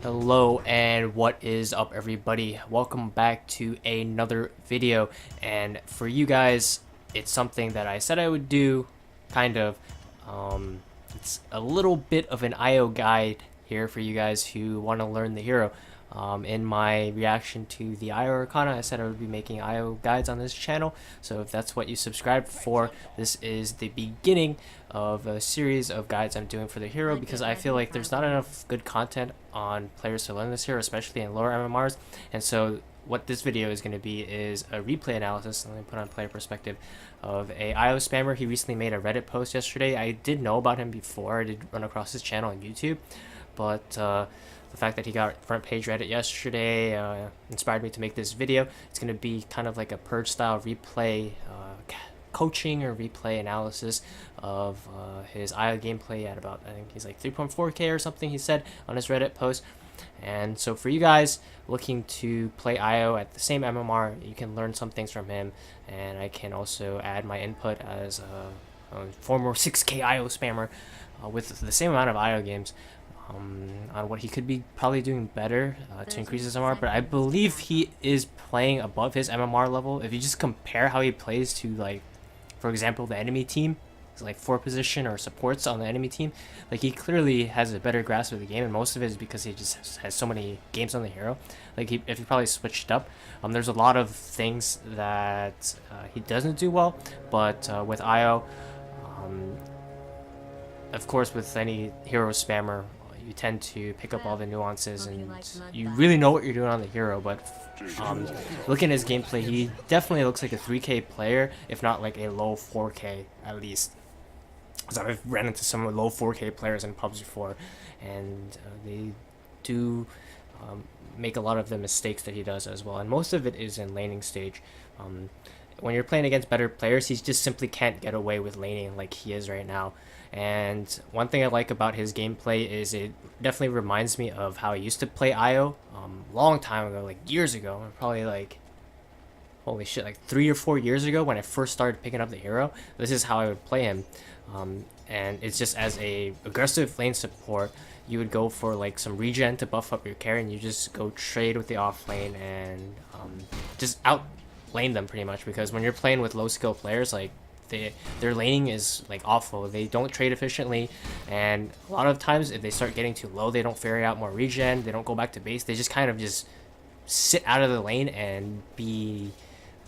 Hello and what is up, everybody? Welcome back to another video. And for you guys, it's something that I said I would do, kind of. It's a little bit of an IO guide here for you guys who want to learn the hero. In my reaction to the IO Arcana, I said I would be making IO guides on this channel. So if that's what you subscribed for, this is the beginning of a series of guides I'm doing for the hero, because I feel like there's not enough good content on players to learn this hero, especially in lower MMRs. And so what this video is going to be is a replay analysis, let me put on player perspective, of a IO spammer. He recently made a Reddit post yesterday. I did know about him before. I did run across his channel on YouTube, but the fact that he got front page Reddit yesterday inspired me to make this video. It's going to be kind of like a purge style replay coaching or replay analysis of his IO gameplay at about, I think he's like 3.4k or something he said on his Reddit post. And so for you guys looking to play IO at the same MMR, you can learn some things from him, and I can also add my input as a former 6k IO spammer with the same amount of IO games on what he could be probably doing better to increase his MMR. But I believe he is playing above his MMR level. If you just compare how he plays to, like, for example, the enemy team, like 4 position or supports on the enemy team, like, he clearly has a better grasp of the game, and most of it is because he just has so many games on the hero. Like, if he probably switched up, there's a lot of things that he doesn't do well, but with IO, of course, with any hero spammer, you tend to pick up all the nuances, and you really know what you're doing on the hero. But looking at his gameplay, he definitely looks like a 3k player, if not like a low 4k at least. So I've ran into some low 4k players in PUBG before, and they do make a lot of the mistakes that he does as well, and most of it is in laning stage. When you're playing against better players, he just simply can't get away with laning like he is right now. And one thing I like about his gameplay is it definitely reminds me of how I used to play IO long time ago, like years ago, probably like, holy shit, like 3 or 4 years ago when I first started picking up the hero. This is how I would play him. And it's just as a aggressive lane support, you would go for like some regen to buff up your carry, and you just go trade with the off lane and just out lane them pretty much, because when you're playing with low skill players, like, their laning is like awful. They don't trade efficiently, and a lot of times if they start getting too low, they don't ferry out more regen, they don't go back to base, they just kind of just sit out of the lane and be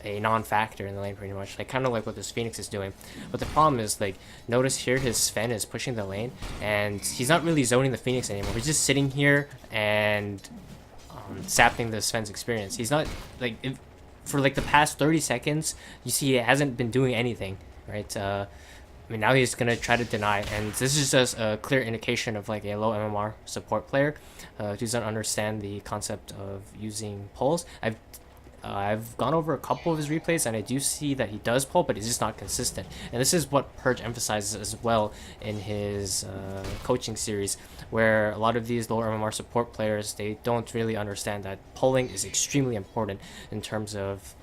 a non-factor in the lane pretty much, like kind of like what this Phoenix is doing. But the problem is, like, notice here his Sven is pushing the lane, and he's not really zoning the Phoenix anymore. He's just sitting here and sapping the Sven's experience. He's not, like, for like the past 30 seconds, you see he hasn't been doing anything, right? I mean, now he's gonna try to deny, and this is just a clear indication of like a low MMR support player who doesn't understand the concept of using pulls. I've gone over a couple of his replays, and I do see that he does pull, but he's just not consistent. And this is what Purge emphasizes as well in his coaching series, where a lot of these lower MMR support players, they don't really understand that pulling is extremely important in terms of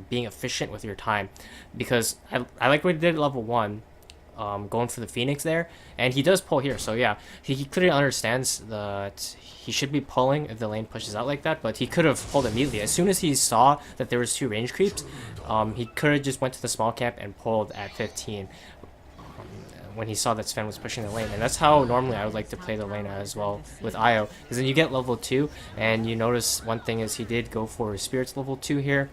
being efficient with your time. Because I like what he did at level 1, going for the Phoenix there, and he does pull here. So yeah, he clearly understands that he should be pulling if the lane pushes out like that, but he could have pulled immediately. As soon as he saw that there was 2 range creeps, he could have just went to the small camp and pulled at 15 when he saw that Sven was pushing the lane. And that's how normally I would like to play the lane as well with IO, because then you get level 2, and you notice one thing is he did go for Spirits level 2 here.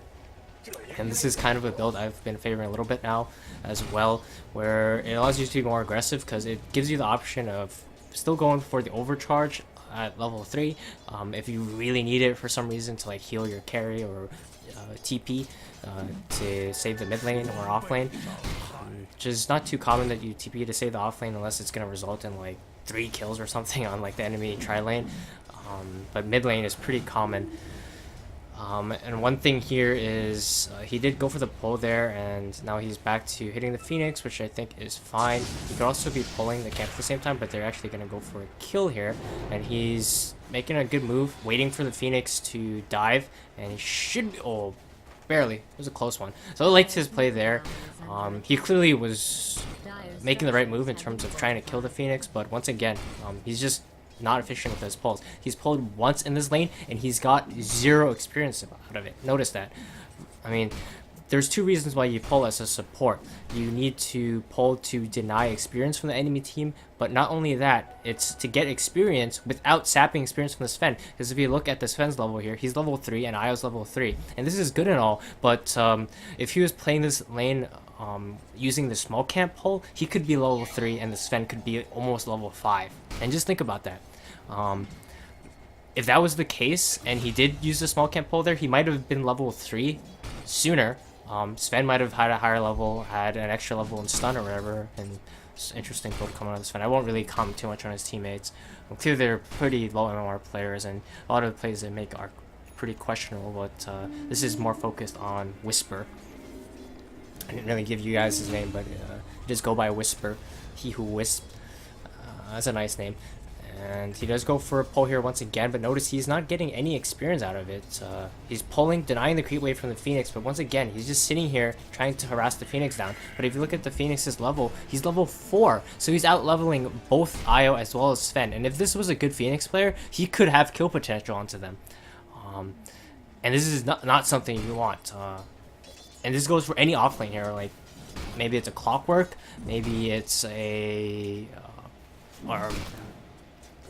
And this is kind of a build I've been favoring a little bit now as well, where it allows you to be more aggressive, because it gives you the option of still going for the overcharge at level 3 if you really need it for some reason to like heal your carry or TP to save the mid lane or off lane. Which is not too common that you TP to save the off lane unless it's going to result in like 3 kills or something on like the enemy tri lane, but mid lane is pretty common. And one thing here is he did go for the pull there, and now he's back to hitting the Phoenix, which I think is fine. He could also be pulling the camp at the same time, but they're actually going to go for a kill here, and he's making a good move, waiting for the Phoenix to dive, and he should be, oh, barely, it was a close one. So I liked his play there. He clearly was making the right move in terms of trying to kill the Phoenix, but once again, he's just not efficient with his pulls. He's pulled once in this lane, and he's got 0 experience out of it. Notice that. I mean, there's 2 reasons why you pull as a support. You need to pull to deny experience from the enemy team, but not only that, it's to get experience without sapping experience from the Sven. Because if you look at the Sven's level here, he's level 3 and Io's level 3. And this is good and all, but if he was playing this lane using the small camp pull, he could be level 3 and the Sven could be almost level 5. And just think about that. If that was the case and he did use the small camp pull there, he might have been level 3 sooner. Sven might have had a higher level, had an extra level in stun or whatever, and it's interesting build coming out of Sven. I won't really comment too much on his teammates. Clearly they're pretty low MMR players, and a lot of the plays they make are pretty questionable, but this is more focused on Wisper. I didn't really give you guys his name, but just go by Wisper. He who wisp. That's a nice name. And he does go for a pull here once again, but notice he's not getting any experience out of it. He's pulling, denying the creep wave from the Phoenix, but once again, he's just sitting here trying to harass the Phoenix down. But if you look at the Phoenix's level, he's level 4, so he's out-leveling both Io as well as Sven. And if this was a good Phoenix player, he could have kill potential onto them. And this is not something you want. And this goes for any offlane hero, like maybe it's a Clockwork, maybe it's a...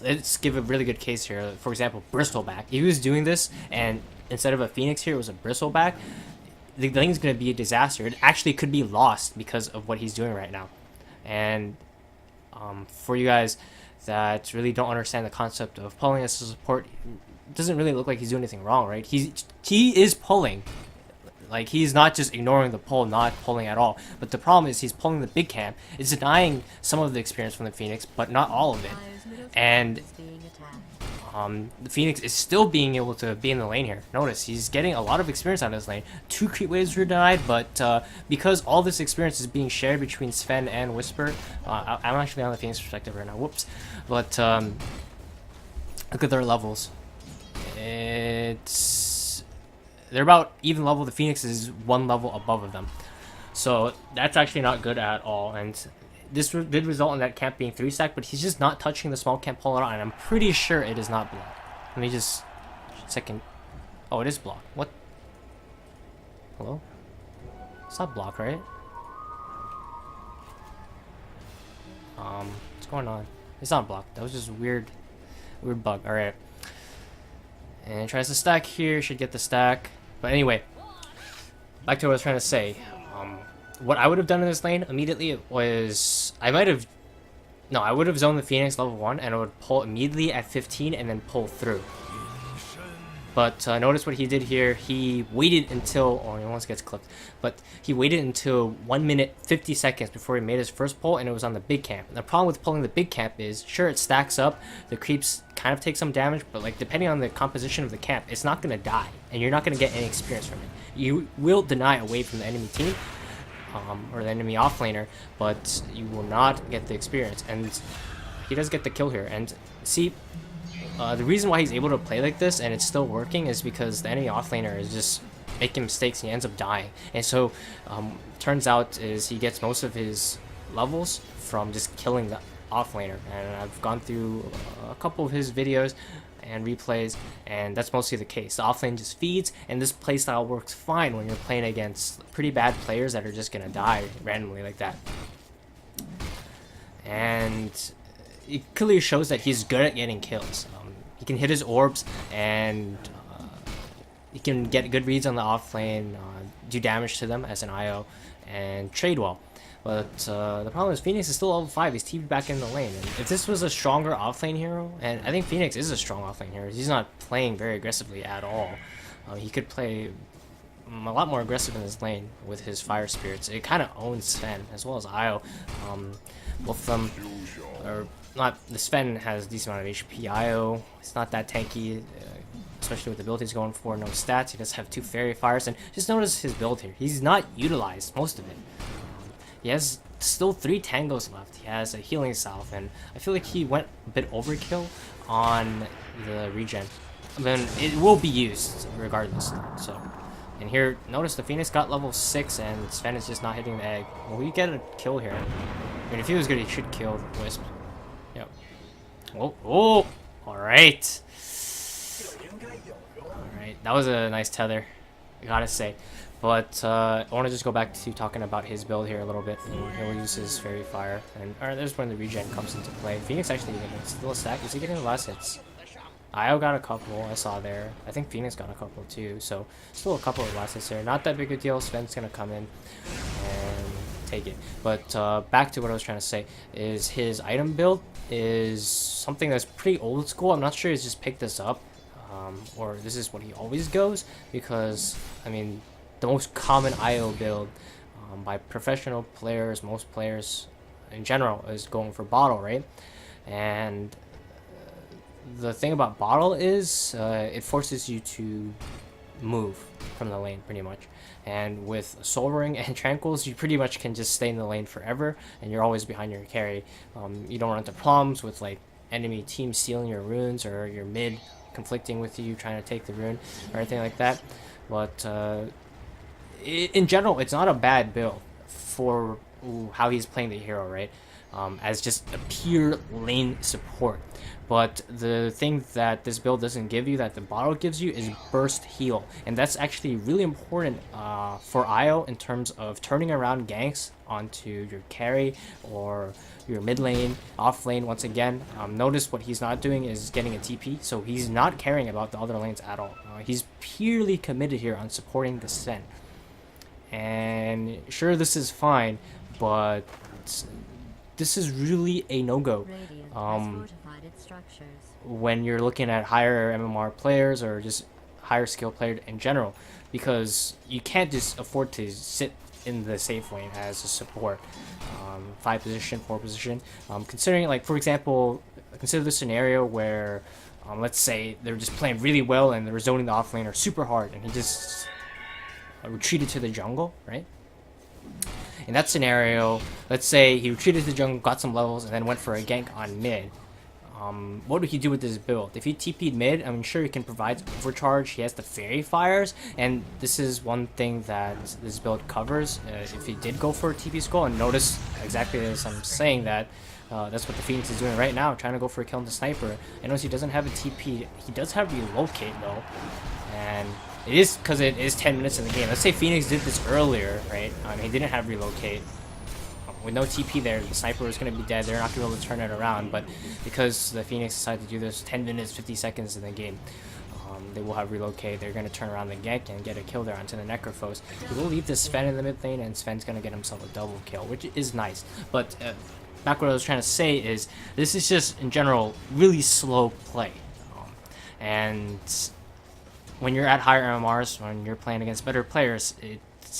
let's give a really good case here. For example, Bristleback. If he was doing this, and instead of a Phoenix here, it was a Bristleback, the lane's going to be a disaster. It actually could be lost because of what he's doing right now. And for you guys that really don't understand the concept of pulling as a support, it doesn't really look like he's doing anything wrong, right? He is pulling. Like, he's not just ignoring the pull, not pulling at all. But the problem is he's pulling the big camp. It's denying some of the experience from the Phoenix, but not all of it. And the Phoenix is still being able to be in the lane here. Notice, he's getting a lot of experience out of this lane. 2 creep waves were denied, but because all this experience is being shared between Sven and Wisper, I'm actually on the Phoenix perspective right now. Whoops. But look at their levels. They're about even level. The Phoenix is 1 level above of them. So that's actually not good at all. And this did result in that camp being 3-stack, but he's just not touching the small camp pull at all. And I'm pretty sure it is not blocked. Let me just... second... Oh, it is blocked. What? Hello? It's not blocked, right? What's going on? It's not blocked. That was just weird bug. Alright. And tries to stack here. Should get the stack. But anyway, back to what I was trying to say. What I would have done in this lane immediately was... I would have zoned the Phoenix level 1 and I would pull immediately at 15 and then pull through. But notice what he did here. He waited until... Oh, he almost gets clipped. But he waited until 1 minute 50 seconds before he made his first pull, and it was on the big camp. And the problem with pulling the big camp is, sure, it stacks up. The creeps kind of take some damage, but like depending on the composition of the camp, it's not going to die. And you're not going to get any experience from it. You will deny away from the enemy team, or the enemy offlaner, but you will not get the experience. And he does get the kill here. And see... the reason why he's able to play like this and it's still working is because the enemy offlaner is just making mistakes and he ends up dying. And so turns out is he gets most of his levels from just killing the offlaner. And I've gone through a couple of his videos and replays, and that's mostly the case. The offlane just feeds, and this playstyle works fine when you're playing against pretty bad players that are just gonna die randomly like that. And it clearly shows that he's good at getting kills. He can hit his orbs, and he can get good reads on the offlane, do damage to them as an IO, and trade well. But the problem is Phoenix is still level 5. He's TP'd back in the lane. And if this was a stronger offlane hero, and I think Phoenix is a strong offlane hero, he's not playing very aggressively at all. He could play a lot more aggressive in his lane with his fire spirits. It kind of owns Sven as well as Io. Both of them are not. The Sven has a decent amount of HP. Io, it's not that tanky, especially with the build he's going for. No stats. He does have 2 fairy fires, and just notice his build here. He's not utilized most of it. He has still 3 tangos left. He has a healing salve, and I feel like he went a bit overkill on the regen. I mean, it will be used regardless. So, and here, notice the Phoenix got level 6, and Sven is just not hitting the egg. Will we get a kill here? I mean, if he was good, he should kill the Wisp. Yep. Oh, Alright. Alright, that was a nice tether, I gotta say. But I want to just go back to talking about his build here a little bit. He'll use his Fairy Fire. And alright, there's when the regen comes into play. Phoenix actually getting still a stack. Is he getting the last hits? Io got a couple, I saw there. I think Phoenix got a couple too. So still a couple of last hits there. Not that big a deal. Sven's gonna come in and take it. But back to what I was trying to say is his item build is something that's pretty old school. I'm not sure he's just picked this up. Or this is what he always goes, because I mean the most common IO build by professional players, most players in general, is going for bottle, right? And the thing about bottle is it forces you to move from the lane pretty much. And with Soul Ring and Tranquils, you pretty much can just stay in the lane forever, and you're always behind your carry. You don't run into problems with like enemy team stealing your runes or your mid conflicting with you trying to take the rune or anything like that. But in general, it's not a bad build for how he's playing the hero, right? As just a pure lane support. But the thing that this build doesn't give you, that the bottle gives you, is burst heal. And that's actually really important for Io in terms of turning around ganks onto your carry or your mid lane, off lane once again. Notice what he's not doing is getting a TP, so he's not caring about the other lanes at all. He's purely committed here on supporting the Sen. And sure, this is fine, but this is really a no-go when you're looking at higher MMR players or just higher skill players in general, because you can't just afford to sit in the safe lane as a support. 5 position, 4 position. Considering, like, for example, consider the scenario where let's say they're just playing really well and they're zoning the off laner super hard, and he just retreated to the jungle, right? In that scenario, let's say he retreated to the jungle, got some levels, and then went for a gank on mid. What would he do with this build? If he TP'd mid, I'm sure he can provide overcharge. He has the Fairy Fires, and this is one thing that this build covers. If he did go for a TP skull, and notice exactly as I'm saying that, that's what the Phoenix is doing right now, trying to go for a kill on the sniper. And notice he doesn't have a TP. He does have relocate though, and it is because it is 10 minutes in the game. Let's say Phoenix did this earlier, right? He didn't have relocate. With no TP there, the sniper is going to be dead. They're not going to be able to turn it around. But because the Phoenix decided to do this 10 minutes, 50 seconds in the game, they will have relocate. They're going to turn around the gank and get a kill there onto the Necrophos. He will leave the Sven in the mid lane, and Sven's going to get himself a double kill, which is nice. But back what I was trying to say is, this is just, in general, really slow play. And when you're at higher MMRs, when you're playing against better players,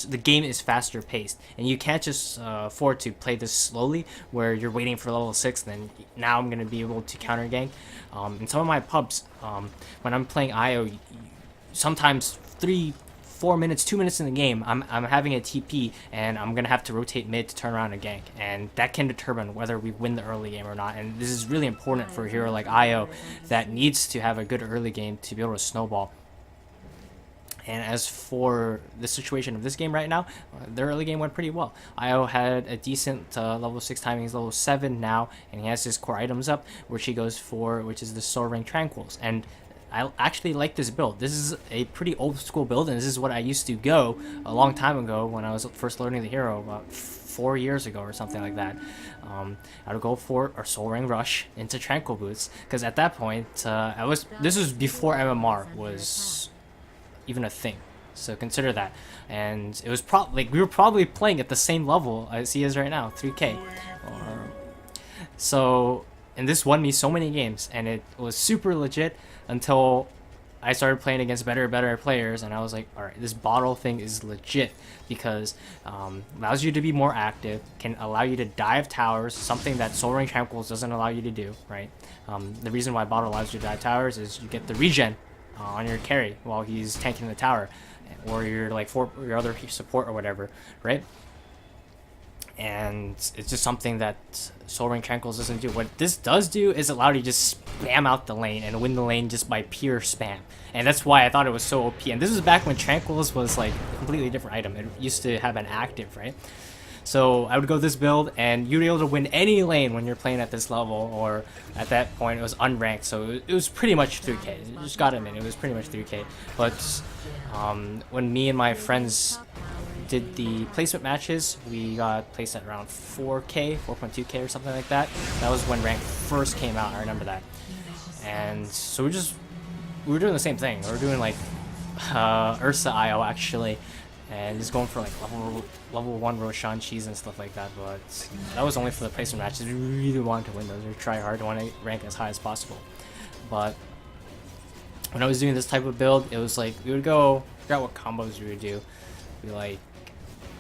the game is faster paced, and you can't just afford to play this slowly where you're waiting for level 6 and then now I'm going to be able to counter gank. In some of my pubs, when I'm playing IO, sometimes 3-4 minutes, 2 minutes in the game, I'm having a TP and I'm going to have to rotate mid to turn around a gank, and that can determine whether we win the early game or not. And this is really important for a hero like IO that needs to have a good early game to be able to snowball. And as for the situation of this game right now, the early game went pretty well. Io had a decent level 6 timing, he's level 7 now, and he has his core items up, which he goes for, which is the Soul Ring Tranquils. And I actually like this build. This is a pretty old school build, and this is what I used to go a long time ago when I was first learning the hero, about 4 years ago or something like that. I would go for a Soul Ring Rush into Tranquil Boots, because at that point, this was before MMR was even a thing, so consider that. And it was probably, like, we were probably playing at the same level as he is right now, 3k. So, and this won me so many games, and it was super legit until I started playing against better players, and I was like, alright, this bottle thing is legit, because allows you to be more active, can allow you to dive towers, something that Soul Ring Tranquils doesn't allow you to do, right? The reason why bottle allows you to dive towers is you get the regen on your carry while he's tanking the tower, or your your other support or whatever, right? And it's just something that Soul Ring Tranquils doesn't do. What this does do is allow you to just spam out the lane and win the lane just by pure spam, and that's why I thought it was so OP. And this is back when Tranquils was like a completely different item. It used to have an active, right? So I would go this build, and you'd be able to win any lane when you're playing at this level, or at that point it was unranked, so it was pretty much 3K. You just gotta admit, it was pretty much 3K. But when me and my friends did the placement matches, we got placed at around 4K, 4.2K or something like that. That was when rank first came out, I remember that. And so we were doing the same thing. We were doing like Ursa IO actually, and just going for like level 1 Roshan cheese and stuff like that. But that was only for the placement matches. We really wanted to win those. We try hard to want to rank as high as possible. But when I was doing this type of build, it was like we would go figure out what combos we would do. We like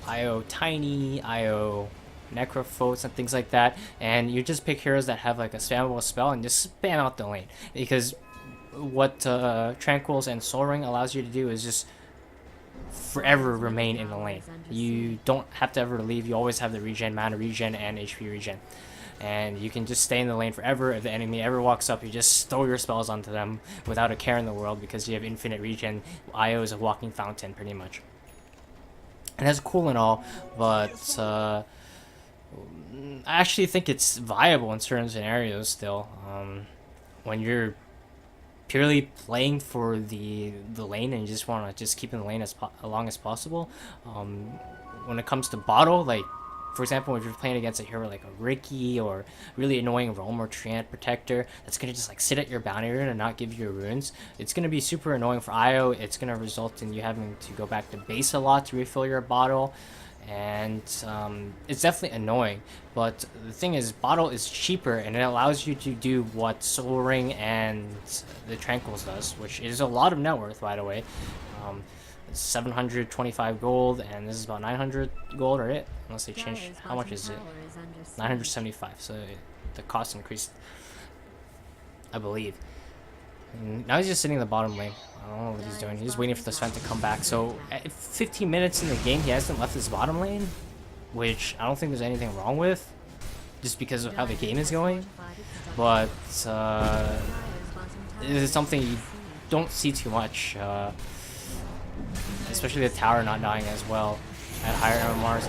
IO Tiny, IO Necrophotes and things like that, and you just pick heroes that have like a spammable spell and just spam out the lane, because what Tranquils and Soul Ring allows you to do is just forever remain in the lane. You don't have to ever leave. You always have the regen, mana regen, and HP regen, and you can just stay in the lane forever. If the enemy ever walks up, you just throw your spells onto them without a care in the world, because you have infinite regen. IO is a walking fountain pretty much, and that's cool and all, but I actually think it's viable in certain scenarios still. When you're purely playing for the lane and you just want to just keep in the lane as long as possible. When it comes to bottle, like for example, if you're playing against a hero like a Ricky or really annoying Roam or Treant Protector that's gonna just like sit at your bounty rune and not give you runes, it's gonna be super annoying for IO. It's gonna result in you having to go back to base a lot to refill your bottle, and it's definitely annoying. But the thing is, bottle is cheaper and it allows you to do what Soul Ring and the Tranquils does, which is a lot of net worth, by the way. 725 gold, and this is about 900 gold, right? Unless they change. How much is it? 975. So the cost increased, I believe. And now he's just sitting in the bottom lane. I don't know what he's doing. He's waiting for the Sven to come back. So at 15 minutes in the game, he hasn't left his bottom lane, which I don't think there's anything wrong with, just because of how the game is going. But it is something you don't see too much, especially the tower not dying as well at higher MMRs.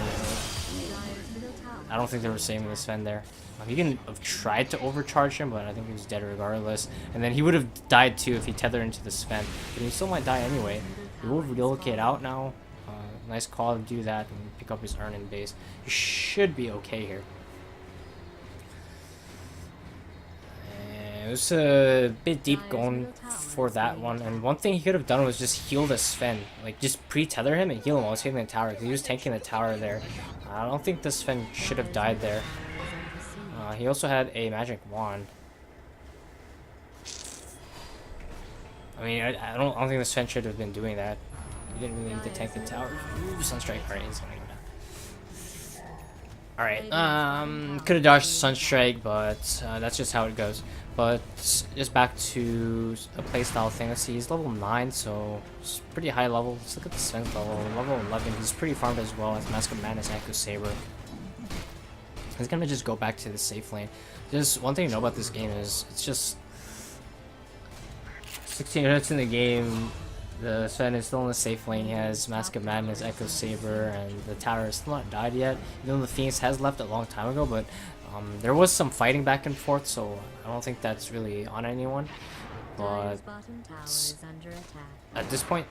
I don't think they were saving the Sven there. He can have tried to overcharge him, but I think he was dead regardless. And then he would have died too if he tethered into the Sven. But he still might die anyway. He will relocate out now. Nice call to do that and pick up his urn in base. He should be okay here. It was a bit deep going for that one, and one thing he could have done was just heal the Sven, like just pre-tether him and heal him while he's hitting the tower, because he was tanking the tower there. I don't think the Sven should have died there. He also had a magic wand. I mean, I don't think the Sven should have been doing that. He didn't really need to tank the tower. Ooh, Sunstrike. Alright, he's gonna go down. Alright, could have dodged Sunstrike, but that's just how it goes. But just back to a playstyle thing. Let's see, he's level 9, so it's pretty high level. Let's look at the Sven's level. Level 11, he's pretty farmed as well as Mask of Madness, Echo Saber. He's gonna just go back to the safe lane. Just one thing to know about this game is it's just 16 minutes in the game. The Sven is still in the safe lane. He has Mask of Madness, Echo Saber, and the tower is still not died yet. Even though the Phoenix has left a long time ago, but there was some fighting back and forth, so I don't think that's really on anyone. But at this point,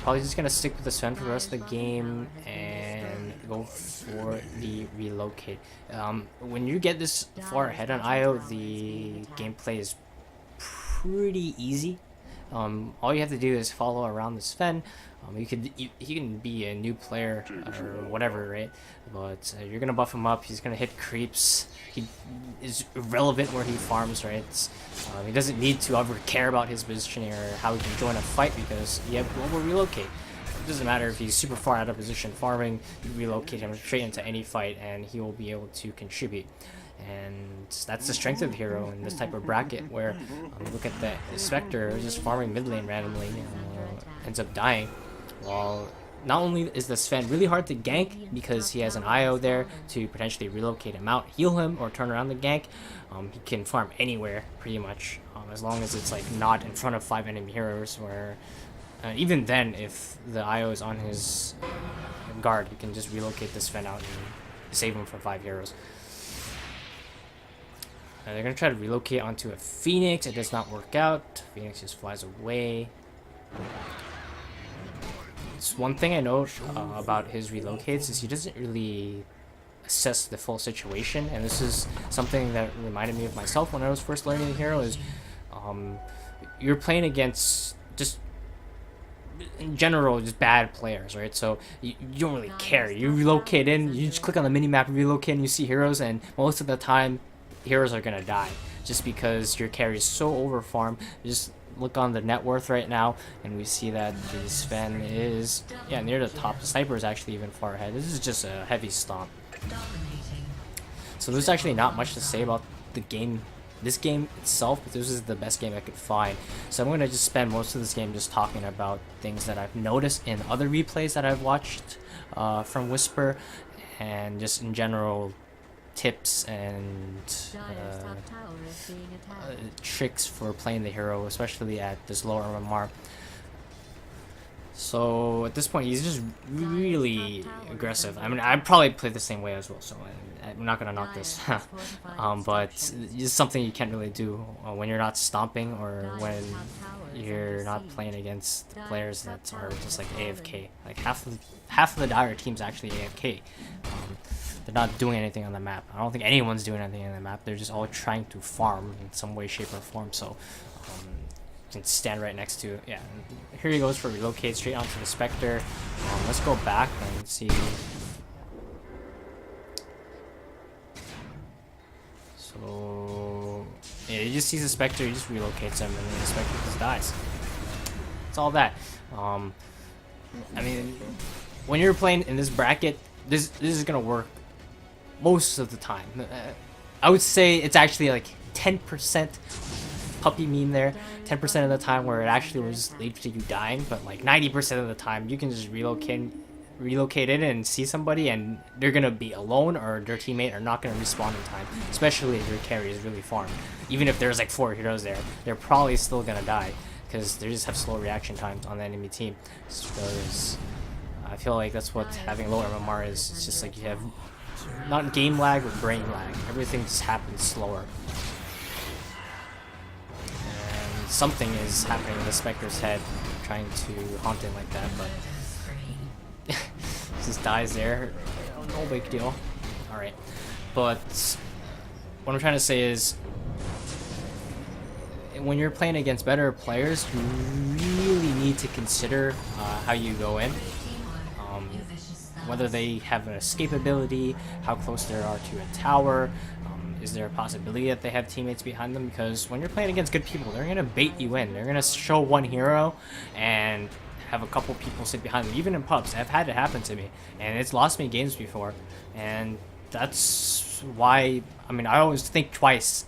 probably just gonna stick with the Sven for the rest of the game and go for the relocate. When you get this far ahead on IO, the gameplay is pretty easy. All you have to do is follow around the Sven. He can be a new player or whatever, right? But you're gonna buff him up. He's gonna hit creeps. He is irrelevant where he farms, right? He doesn't need to ever care about his positioning or how he can join a fight, because you have global relocate. It doesn't matter if he's super far out of position farming. You relocate him straight into any fight, and he will be able to contribute. And that's the strength of the hero in this type of bracket, where look at the Spectre just farming mid lane randomly, ends up dying. While not only is the Sven really hard to gank because he has an IO there to potentially relocate him out, heal him, or turn around the gank, he can farm anywhere pretty much, as long as it's like not in front of 5 enemy heroes, where Even then, if the IO is on his guard, you can just relocate this Sven out and save him for 5 heroes. They're going to try to relocate onto a Phoenix. It does not work out. Phoenix just flies away. It's one thing I know about his relocates is he doesn't really assess the full situation, and this is something that reminded me of myself when I was first learning the hero. Is you're playing against just in general just bad players, right? So you don't really care. You relocate in, you just click on the mini map, relocate, and you see heroes, and most of the time heroes are gonna die just because your carry is so overfarmed. Just look on the net worth right now, and we see that the Sven is near the top. The sniper is actually even far ahead. This is just a heavy stomp. So there's actually not much to say about the game, this game itself, but this is the best game I could find. So I'm going to just spend most of this game just talking about things that I've noticed in other replays that I've watched from Wisper, and just in general tips and tricks for playing the hero, especially at this lower MMR. So at this point, he's just really aggressive. I mean, I probably play the same way as well, so I'm not gonna knock this. But it's something you can't really do when you're not stomping, or when you're not playing against players that are just like AFK. Like half of the dire team's actually AFK. They're not doing anything on the map. I don't think anyone's doing anything on the map. They're just all trying to farm in some way, shape, or form. So can stand right next to, here he goes for relocate straight onto the Spectre. Let's go back and see. So he just sees the Spectre, he just relocates him, and then the Spectre just dies. It's all that. I mean, when you're playing in this bracket, this is gonna work most of the time. I would say it's actually like 10% puppy meme there, 10% of the time where it actually will just lead to you dying, but like 90% of the time you can just relocate in and see somebody, and they're gonna be alone, or their teammate are not gonna respawn in time, especially if your carry is really farmed. Even if there's like 4 heroes there, they're probably still gonna die because they just have slow reaction times on the enemy team. So I feel like that's what having low MMR is. It's just like you have not game lag, but brain lag. Everything just happens slower. And something is happening in the Spectre's head, trying to haunt him like that, but just dies there. No big deal. Alright. But what I'm trying to say is, when you're playing against better players, you really need to consider how you go in. Whether they have an escape ability, how close they are to a tower, is there a possibility that they have teammates behind them? Because when you're playing against good people, they're going to bait you in. They're going to show one hero and have a couple people sit behind them. Even in pubs, I've had it happen to me, and it's lost me games before. And that's why, I mean, I always think twice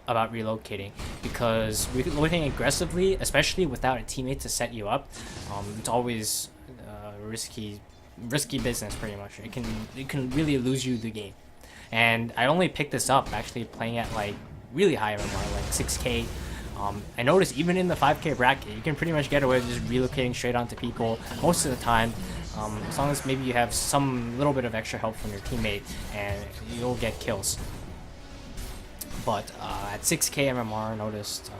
about relocating, because relocating aggressively, especially without a teammate to set you up, it's always risky business. Pretty much, it can really lose you the game. And I only picked this up actually playing at like really high MMR, like 6k. I noticed even in the 5k bracket, you can pretty much get away with just relocating straight onto people most of the time, as long as maybe you have some little bit of extra help from your teammate, and you'll get kills. But at 6k MMR, I noticed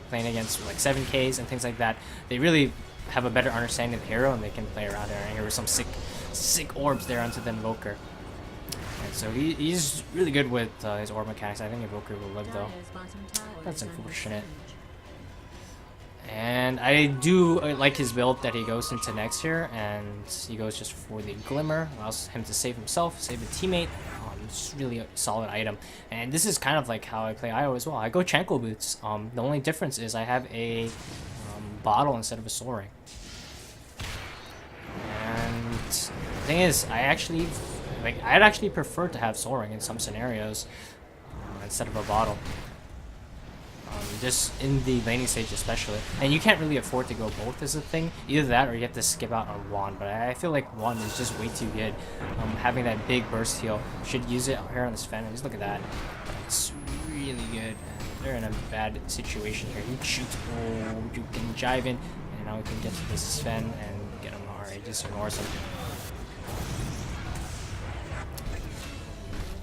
playing against like 7ks and things like that, they really have a better understanding of the hero, and they can play around there. And there were some sick orbs there onto the Invoker. And so he's really good with his orb mechanics. I think Invoker will live though. That's unfortunate. And I do like his build that he goes into next here, and he goes just for the Glimmer, allows him to save himself, save a teammate. It's really a solid item. And this is kind of like how I play IO as well. I go Chankle Boots. The only difference is I have a bottle instead of a soul ring. And the thing is, I'd actually prefer to have soul ring in some scenarios instead of a bottle. Just in the laning stage especially. And you can't really afford to go both is the thing. Either that or you have to skip out on Wand. But I feel like Wand is just way too good. Having that big burst heal. Should use it here on this Phantom. Just look at that. It's really good. And they're in a bad situation here. He shoots. Oh, you can jive in. And now we can get to this Sven and get him. Alright, just ignores him.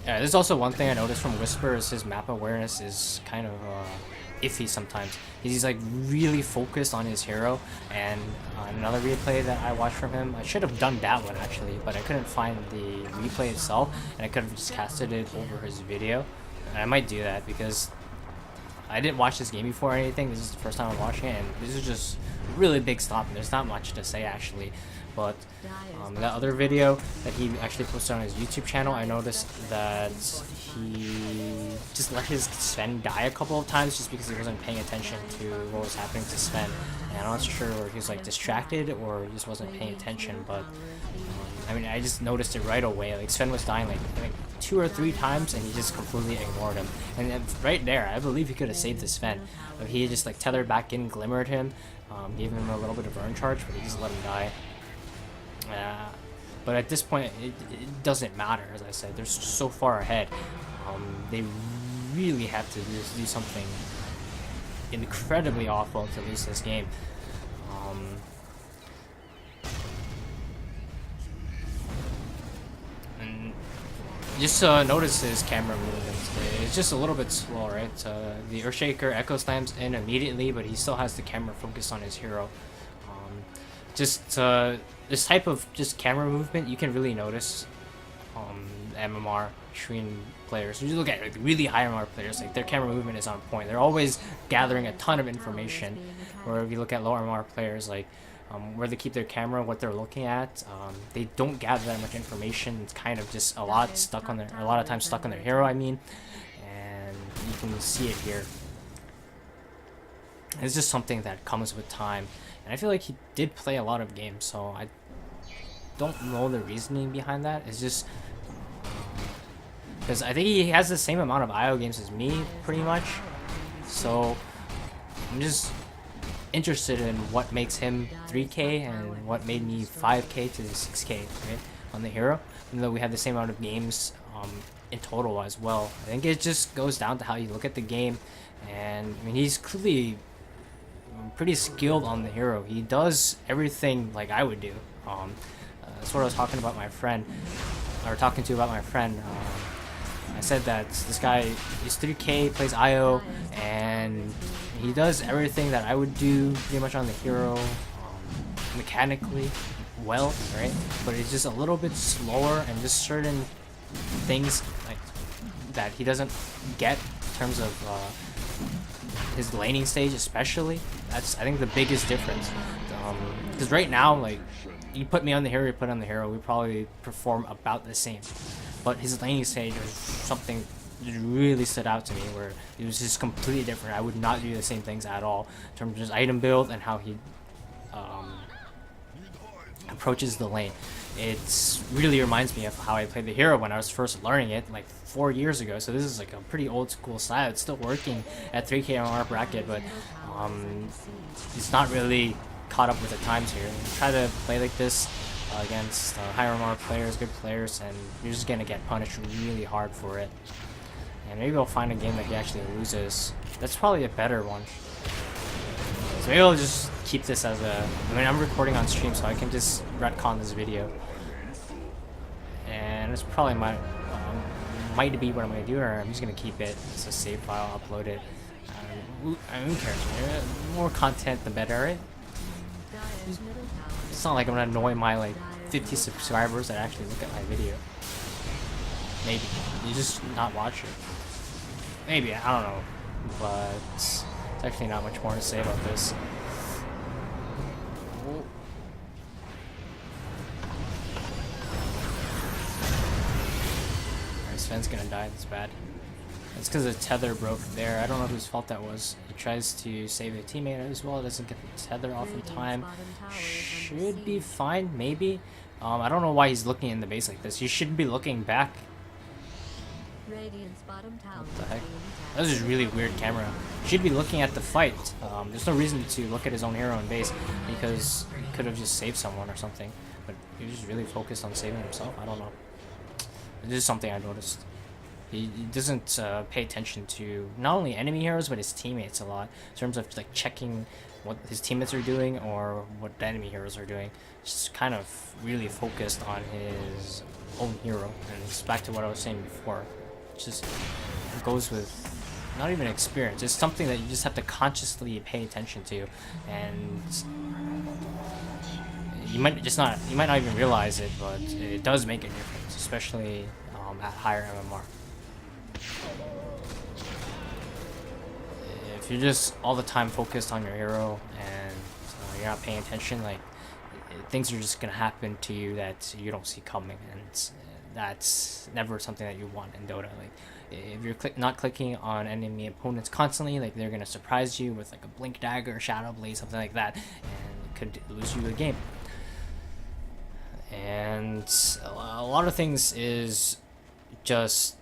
Yeah, there's also one thing I noticed from Wisper is his map awareness is kind of iffy sometimes. He's like really focused on his hero, and another replay that I watched from him, I should have done that one actually, but I couldn't find the replay itself, and I could have just casted it over his video. And I might do that because I didn't watch this game before or anything. This is the first time I'm watching it, and this is just really big stop. There's not much to say actually, but that other video that he actually posted on his YouTube channel, I noticed that he just let his Sven die a couple of times just because he wasn't paying attention to what was happening to Sven. And I'm not sure whether he was like distracted or he just wasn't paying attention, but I mean, I just noticed it right away. Like Sven was dying like 2 or 3 times, and he just completely ignored him. And right there, I believe he could have saved the Sven. But he just like tethered back in, glimmered him, gave him a little bit of burn charge, but he just let him die. But at this point, it doesn't matter. As I said, they're so far ahead. They really have to do something incredibly awful to lose this game. And just notice his camera movements. It's just a little bit slow, right? The Earthshaker echo slams in immediately, but he still has the camera focused on his hero. This type of just camera movement you can really notice MMR Shrine players. You look at like, really high MMR players, like their camera movement is on point. They're always gathering a ton of information. Or if you look at low MMR players, like where they keep their camera, what they're looking at, they don't gather that much information. It's kind of just a lot of times stuck on their hero, I mean, and you can see it here. It's just something that comes with time. And I feel like he did play a lot of games, so I don't know the reasoning behind that. It's just because I think he has the same amount of IO games as me, pretty much. So I'm just interested in what makes him 3K and what made me 5K to 6K, right, on the hero. Even though we have the same amount of games in total as well. I think it just goes down to how you look at the game. And I mean, he's clearly pretty skilled on the hero. He does everything like I would do. That's what I was talking about my friend, or talking to about my friend. I said that this guy is 3K, plays IO, and he does everything that I would do pretty much on the hero, mechanically well, right? But it's just a little bit slower, and just certain things like that he doesn't get in terms of his laning stage, especially. That's, I think, the biggest difference. Because right now, like, you put me on the hero, you put on the hero, we probably perform about the same. But his laning stage was something that really stood out to me, where it was just completely different. I would not do the same things at all in terms of his item build and how he approaches the lane. It really reminds me of how I played the hero when I was first learning it, like 4 years ago. So this is like a pretty old school style. It's still working at 3K MMR bracket, but it's not really caught up with the times here. Try to play like this against higher MMR players, good players, and you're just gonna get punished really hard for it. And maybe we'll find a game that he actually loses. That's probably a better one. So maybe I'll just keep this as a... I mean, I'm recording on stream, so I can just retcon this video. And it's probably might be what I'm going to do, or I'm just going to keep it. It's a save file, upload it. Who cares? More content, the better, right? It's not like I'm going to annoy my, like, 50 subscribers that actually look at my video. Maybe. You just not watch it. Maybe, I don't know. But there's actually not much more to say about this. Alright, Sven's gonna die, that's bad. That's because the tether broke there. I don't know whose fault that was. He tries to save a teammate as well, doesn't get the tether off in time. Should be fine, maybe. I don't know why he's looking in the base like this. He should be looking back. What the heck? That was just really weird camera. He should be looking at the fight. There's no reason to look at his own hero in base, because he could have just saved someone or something. But he was just really focused on saving himself. I don't know. This is something I noticed. He doesn't pay attention to not only enemy heroes but his teammates a lot in terms of like checking what his teammates are doing or what the enemy heroes are doing. Just kind of really focused on his own hero, and it's back to what I was saying before. It just goes with not even experience. It's something that you just have to consciously pay attention to, and you might not even realize it, but it does make a difference, especially at higher MMR. If you're just all the time focused on your hero and you're not paying attention, like things are just gonna happen to you that you don't see coming, and that's never something that you want in Dota. Like if you're not clicking on enemy opponents constantly, like they're gonna surprise you with like a blink dagger, shadow blade, something like that, and it could lose you the game. And a lot of things is just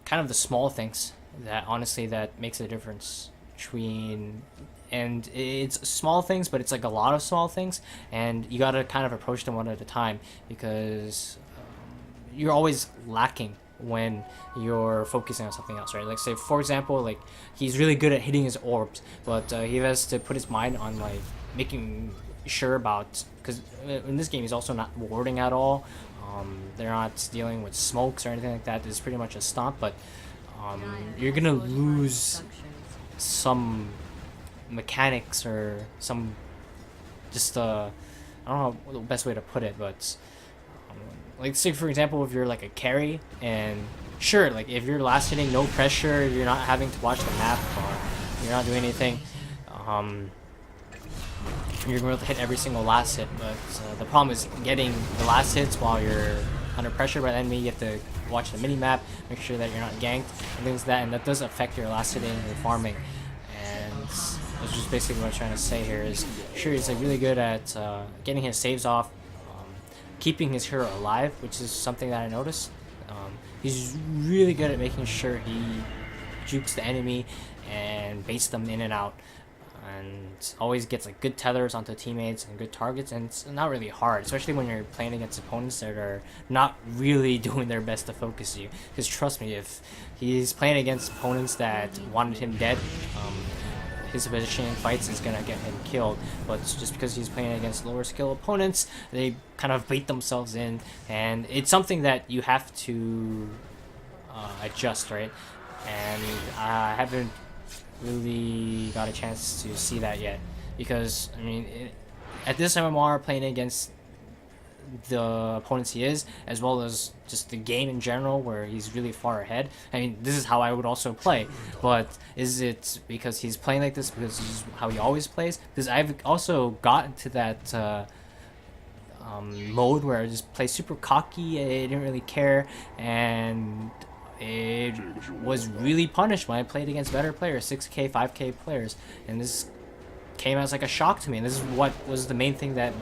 kind of the small things that honestly that makes a difference between, and it's small things, but it's like a lot of small things, and you gotta kind of approach them one at a time, because you're always lacking when you're focusing on something else, right? Like say for example, like he's really good at hitting his orbs, but he has to put his mind on like making sure about, because in this game he's also not warding at all. They're not dealing with smokes or anything like that. It's pretty much a stomp, but you're gonna lose some mechanics or some just I don't know the best way to put it, but like say for example if you're like a carry, and sure, like if you're last hitting, no pressure, you're not having to watch the map or you're not doing anything, you're going to hit every single last hit, but the problem is getting the last hits while you're under pressure by the enemy. You have to watch the mini map, make sure that you're not ganked and things like that, and that does affect your last hitting and your farming. And that's just basically what I'm trying to say here is, sure, he's like really good at getting his saves off, keeping his hero alive, which is something that I noticed. He's really good at making sure he jukes the enemy and baits them in and out, and always gets like good tethers onto teammates and good targets, and it's not really hard, especially when you're playing against opponents that are not really doing their best to focus you. Because trust me, if he's playing against opponents that wanted him dead, his positioning fights is gonna get him killed. But just because he's playing against lower skill opponents, they kind of bait themselves in, and it's something that you have to adjust, right? And I haven't really got a chance to see that yet, because I mean at this MMR, playing against the opponents he is, as well as just the game in general where he's really far ahead, I mean this is how I would also play, but is it because he's playing like this because this is how he always plays? Because I've also gotten to that mode where I just play super cocky, I didn't really care, and it was really punished when I played against better players, 6K, 5K players, and this came as like a shock to me, and this is what was the main thing that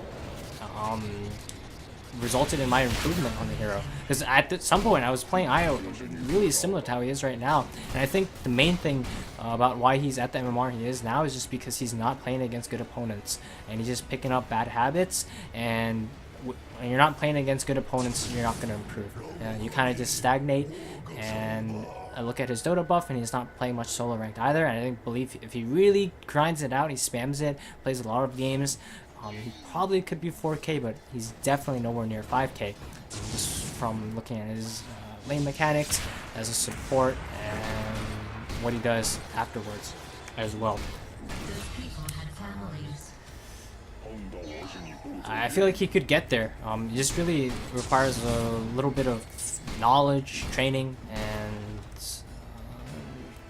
resulted in my improvement on the hero. Because at some point I was playing Io really similar to how he is right now, and I think the main thing about why he's at the MMR he is now is just because he's not playing against good opponents, and he's just picking up bad habits, and when you're not playing against good opponents, you're not going to improve. You kind of just stagnate, and I look at his Dota buff, and he's not playing much solo ranked either, and I believe if he really grinds it out, he spams it, plays a lot of games, he probably could be 4K, but he's definitely nowhere near 5K, just from looking at his lane mechanics as a support and what he does afterwards as well. I feel like he could get there. It just really requires a little bit of knowledge, training, and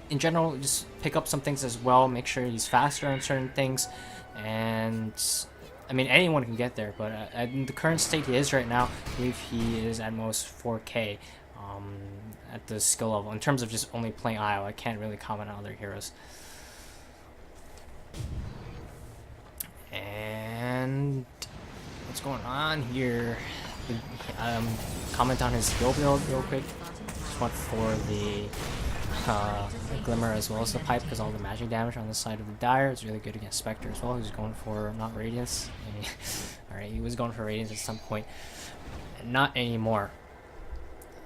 in general, just pick up some things as well. Make sure he's faster on certain things, and I mean anyone can get there. But at the current state he is right now, I believe he is at most 4K at the skill level. In terms of just only playing IO, I can't really comment on other heroes. And what's going on here? Comment on his skill build real quick. Just went for the Glimmer as well as the Pipe, because all the magic damage on the side of the Dire is really good against Spectre as well. He was going for not Radiance. Alright, he was going for Radiance at some point. Not anymore.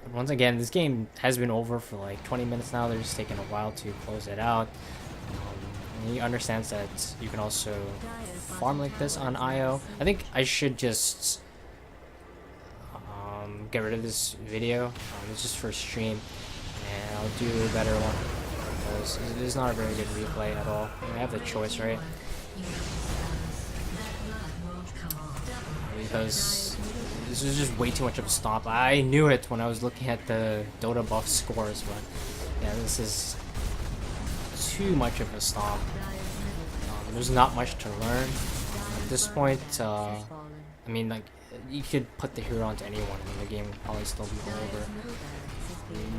But once again, this game has been over for like 20 minutes now. They're just taking a while to close it out. And he understands that you can also farm like this on IO. I think I should just get rid of this video. It's just for stream, and I'll do a better one because it is not a very good replay at all. I have the choice, right? Because this is just way too much of a stomp. I knew it when I was looking at the Dota buff scores, but yeah, this is too much of a stomp. There's not much to learn at this point. I mean, like, you could put the hero onto anyone and the game would probably still be over.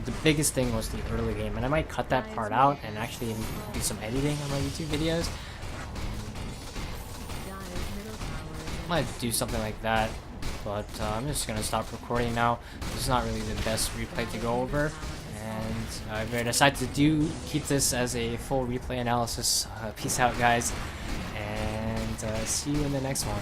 The biggest thing was the early game, and I might cut that part out and actually do some editing on my YouTube videos. Might do something like that, but I'm just gonna stop recording now. This is not really the best replay to go over, and I decided to keep this as a full replay analysis. Peace out, guys, and see you in the next one.